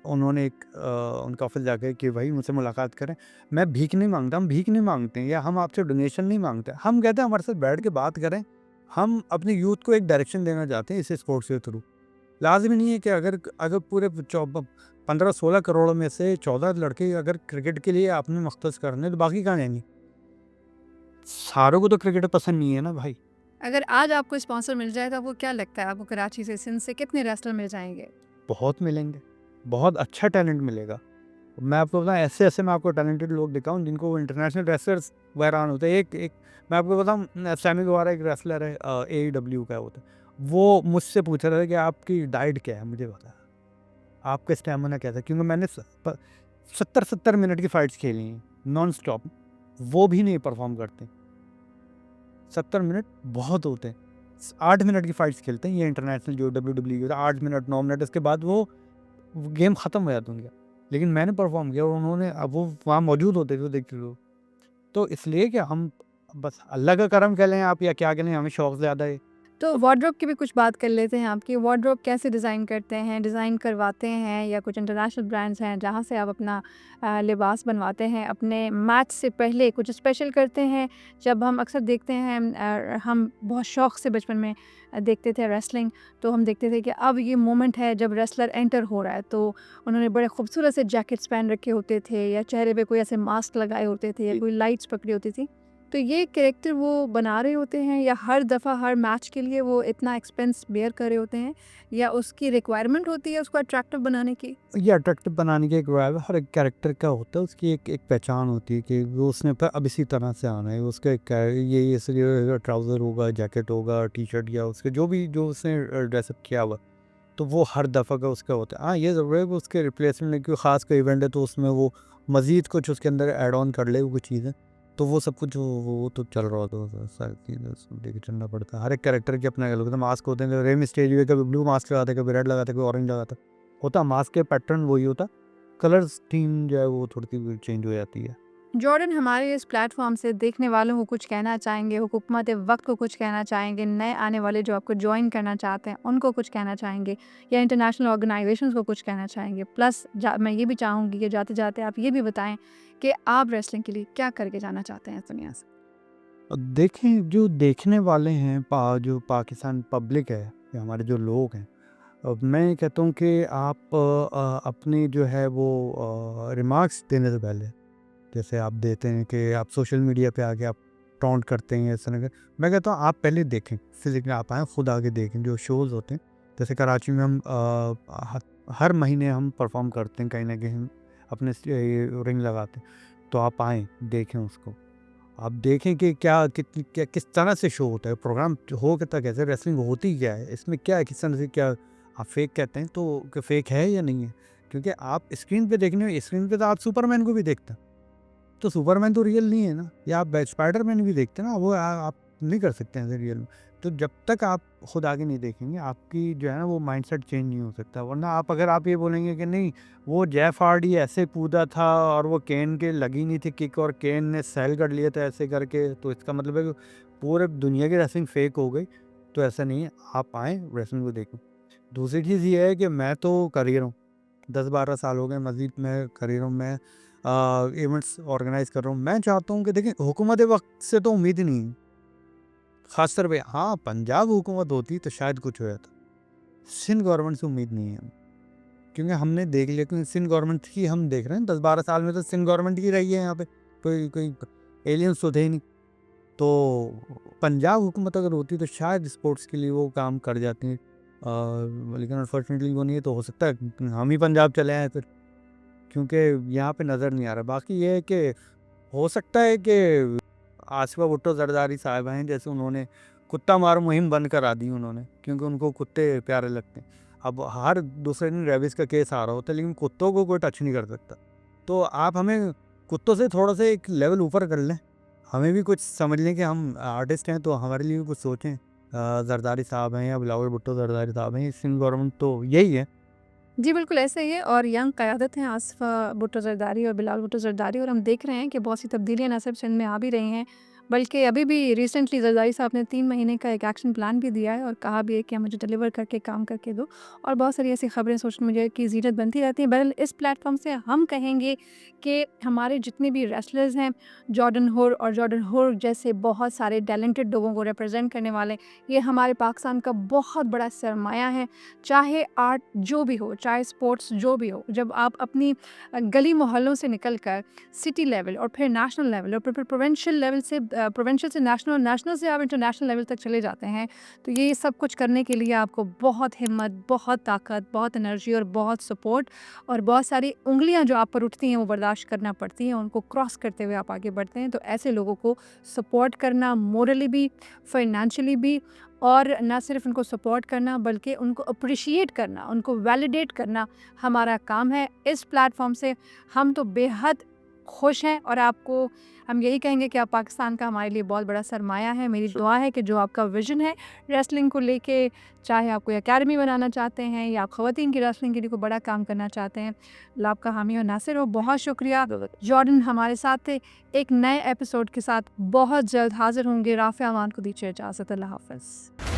उन्होंने उनका ऑफिस जाकर कि भाई मुझसे मुलाकात करें। मैं भीख नहीं मांगता, हम भीख नहीं मांगते हैं, या हम आपसे डोनेशन नहीं मांगते। हम कहते हैं हमारे साथ बैठ के बात करें। हम अपने यूथ को एक डायरेक्शन देना चाहते हैं इस स्पोर्ट्स के थ्रू। लाज़मी नहीं है कि अगर अगर पूरे 15-16 करोड़ में से 14 लड़के अगर क्रिकेट के लिए आपने मख्तस करने, तो बाकी कहाँ जाएंगे? सारों को तो क्रिकेट पसंद नहीं है ना भाई। अगर आज आपको स्पॉन्सर मिल जाए, तो आपको क्या लगता है आपको कराची से, सिंध से कितने रेसलर मिल जाएंगे? बहुत मिलेंगे, बहुत अच्छा टैलेंट मिलेगा। मैं आपको बताऊँ ऐसे-ऐसे मैं आपको टैलेंटेड लोग दिखाऊँ जिनको वो इंटरनेशनल रेसलर्स हैरान होते हैं। एक मैं आपको बताऊँ सैमी गुवारा एक रेसलर है एईडब्ल्यू का होता है। वो मुझसे पूछ रहा था कि आपकी डाइट क्या है? मुझे बता। आपका स्टैमिना कैसा है? क्योंकि मैंने 70-70 मिनट की फाइट्स खेली हैं नॉन स्टॉप। वो भी नहीं परफॉर्म करते। 70 मिनट बहुत होते हैं। 8 मिनट की फाइट्स खेलते हैं ये इंटरनेशनल जो डब्ल्यूडब्ल्यू होता है 8 मिनट 9 मिनट उसके बाद वो गेम ख़त्म हो जाता है उनका। लेकिन मैंने परफॉर्म किया और उन्होंने अब वो वहाँ मौजूद होते थे वो देखते थे। तो इसलिए कि हम बस अल्लाह का करम कह लें आप या क्या कह लें हमें शौक ज़्यादा है। तो वार्डरोब की भी कुछ बात कर लेते हैं आपकी। वार्डरोब कैसे डिज़ाइन करते हैं, डिज़ाइन करवाते हैं, या कुछ इंटरनेशनल ब्रांड्स हैं जहाँ से आप अपना लिबास बनवाते हैं अपने मैच से पहले? कुछ स्पेशल करते हैं? जब हम अक्सर देखते हैं हम बहुत शौक से बचपन में देखते थे रेसलिंग, तो हम देखते थे कि अब ये मोमेंट है जब रेसलर एंटर हो रहा है, तो उन्होंने बड़े खूबसूरत से जैकेट्स पहन रखे होते थे या चेहरे पे कोई ऐसे मास्क लगाए होते थे या कोई लाइट्स पकड़ी होती थी। तो ये कैरेक्टर वो बना रहे होते हैं या हर दफ़ा हर मैच के लिए वो इतना एक्सपेंस बेयर कर रहे होते हैं, या उसकी रिक्वायरमेंट होती है उसको अट्रैक्टिव बनाने की? ये अट्रैक्टिव बनाने की एक ड्राइव है, हर एक कैरेक्टर का होता है उसकी एक पहचान होती है कि वो उसने अब इसी तरह से आना है उसका एक ये इसलिए ट्राउज़र होगा जैकेट होगा टी शर्ट या उसके जो उसने ड्रेसअप किया हुआ तो वो हर दफ़ा का उसका होता है। हाँ ये ज़रूर है कि उसके रिप्लेसमेंट में कोई ख़ास कोई इवेंट है तो उसमें वो मज़ीद कुछ उसके अंदर ऐड ऑन कर ले वो चीज़ें तो वो सब कुछ वो तो चल रहा होता है सारी चीज़ें सब लेके चलना पड़ता है। हर एक कैरेक्टर की अपना अलग होता है। मास्क होते हैं रेम स्टेज हुए कभी ब्लू मास्क लगाते कभी रेड लगाते कभी ऑरेंज लगाता होता मास्क के पैटर्न वही होता कलर स्कीम जो है वो थोड़ी सी चेंज हो जाती है। जॉर्डन, हमारे इस प्लेटफॉर्म से देखने वालों को कुछ कहना चाहेंगे, हुकूमत वक्त को कुछ कहना चाहेंगे, नए आने वाले जो आपको ज्वाइन करना चाहते हैं उनको कुछ कहना चाहेंगे, या इंटरनेशनल ऑर्गेनाइजेशंस को कुछ कहना चाहेंगे? प्लस मैं ये भी चाहूँगी कि जाते जाते आप ये भी बताएं कि आप रेसलिंग के लिए क्या करके जाना चाहते हैं इस दुनिया से? देखें जो देखने वाले हैं जो पाकिस्तान पब्लिक है या हमारे जो लोग हैं मैं कहता हूँ कि आप अपनी जो है वो रिमार्क्स देने से पहले जैसे आप देते हैं कि आप सोशल मीडिया पे आके आप टॉन्ट करते हैं इस तरह के मैं कहता हूँ आप पहले देखें फिजिकली आप आएँ खुद आके देखें जो शोज़ होते हैं जैसे कराची में हम हर महीने हम परफॉर्म करते हैं कहीं ना कहीं हम अपने रिंग लगाते हैं तो आप आएँ देखें उसको आप देखें कि क्या किस तरह से शो होता है प्रोग्राम हो कितना कैसे रेसलिंग होती क्या है इसमें क्या है किस तरह से क्या आप फेक कहते हैं तो फेक है या नहीं है क्योंकि आप स्क्रीन पे देखने स्क्रीन पे तो आप सुपरमैन को भी देखते हैं तो सुपरमैन तो रियल नहीं है ना या आप स्पाइडरमैन भी देखते हैं ना वो आप नहीं कर सकते हैं रियल में तो जब तक आप खुद आगे नहीं देखेंगे आपकी जो है ना वो माइंडसेट चेंज नहीं हो सकता वरना आप अगर आप ये बोलेंगे कि नहीं वो जेफ हार्डी ऐसे कूदा था और वो केन के लगी नहीं थी किक और केन ने सेल कर लिया था ऐसे करके तो इसका मतलब है कि पूरे दुनिया की रेसलिंग फेक हो गई तो ऐसा नहीं है आप आएँ रेसलिंग को देखें दूसरी चीज़ ये है कि मैं तो कर ही रहा हूँ 10-12 साल हो गए मज़ीद मैं कर ही रहा हूँ मैं इवेंट्स ऑर्गेनाइज कर रहा हूँ मैं चाहता हूँ कि देखिए हुकूमत वक्त से तो उम्मीद ही नहीं है ख़ास तौर पे हाँ पंजाब हुकूमत होती तो शायद कुछ हो जाता सिंध गवर्नमेंट से उम्मीद नहीं है क्योंकि हमने देख लिया कि सिंध गवर्नमेंट की हम देख रहे हैं 10-12 साल में तो सिंध गवर्नमेंट की रही है यहाँ पे कोई कोई एलियंस तो थे ही नहीं तो पंजाब हुकूमत अगर होती तो शायद स्पोर्ट्स के लिए वो काम कर जाती हैं लेकिन अनफॉर्चुनेटली वो नहीं है तो हो सकता है हम ही पंजाब चले आए फिर क्योंकि यहाँ पे नज़र नहीं आ रहा बाकी ये है कि हो सकता है कि आसिफा भुट्टो जरदारी साहब हैं जैसे उन्होंने कुत्ता मार मुहिम बंद करा दी उन्होंने क्योंकि उनको कुत्ते प्यारे लगते हैं अब हर दूसरे दिन रेबिस का केस आ रहा होता है लेकिन कुत्तों को कोई टच नहीं कर सकता तो आप हमें कुत्तों से थोड़ा सा एक लेवल ऊपर कर लें हमें भी कुछ समझ लें कि हम आर्टिस्ट हैं तो हमारे लिए भी कुछ सोचें जरदारी साहब हैं या बिलावल भुट्टो जरदारी साहब हैं सिंध गवर्नमेंट तो यही है। जी, बिल्कुल ऐसे ही है, और यंग क़यादत हैं आसिफ़ा भुट्टो ज़रदारी और बिलाल भुट्टो ज़रदारी, और हम देख रहे हैं कि बहुत सी तब्दीलियाँ न सिर्फ़ सिंध में आ भी रही हैं, बल्कि अभी भी रिसेंटली ज़रदारी साहब ने 3 महीने का एक एक्शन प्लान भी दिया है और कहा भी है कि मुझे डिलीवर करके काम करके दो, और बहुत सारी ऐसी खबरें सोशल मीडिया की ज़ीनत बनती रहती हैं। बहरहाल इस प्लेटफ़ॉर्म से हम कहेंगे कि हमारे जितने भी रेसलर्स हैं, जॉर्डन होर और जॉर्डन होर जैसे बहुत सारे टैलेंटेड लोगों को रिप्रेज़ेंट करने वाले, ये हमारे पाकिस्तान का बहुत बड़ा सरमाया है। चाहे आर्ट जो भी हो, चाहे स्पोर्ट्स जो भी हो, जब आप अपनी गली मोहल्लों से निकल कर सिटी लेवल और फिर नेशनल लेवल और फिर प्रोविंशियल लेवल से प्रोविंशियल से नेशनल, नेशनल से आप इंटरनेशनल लेवल तक चले जाते हैं। तो ये सब कुछ करने के लिए आपको बहुत हिम्मत, बहुत ताकत, बहुत एनर्जी और बहुत सपोर्ट और बहुत सारी उंगलियां जो आप पर उठती हैं वो बर्दाश्त करना पड़ती हैं, उनको क्रॉस करते हुए आप आगे बढ़ते हैं। तो ऐसे लोगों को सपोर्ट करना, मोरली भी, फाइनेंशियली भी, और ना सिर्फ उनको सपोर्ट करना बल्कि उनको अप्रिशिएट करना, उनको वैलिडेट करना हमारा काम है। इस प्लेटफॉर्म से हम तो बेहद खुश हैं और आपको हम यही कहेंगे कि आप पाकिस्तान का हमारे लिए बहुत बड़ा सरमाया है। मेरी दुआ है कि जो आपका विज़न है रेसलिंग को लेके, चाहे आप कोई अकेडमी बनाना चाहते हैं या आप ख़वातीन की रेसलिंग के लिए कोई बड़ा काम करना चाहते हैं, अल्लाह आपका हामी और नासिर हो। बहुत शुक्रिया। जॉर्डन हमारे साथ थे। एक नए एपिसोड के साथ बहुत जल्द हाज़िर होंगे। राफ़िया अमान को दीजिए इजाज़त। अल्लाह हाफ़िज़।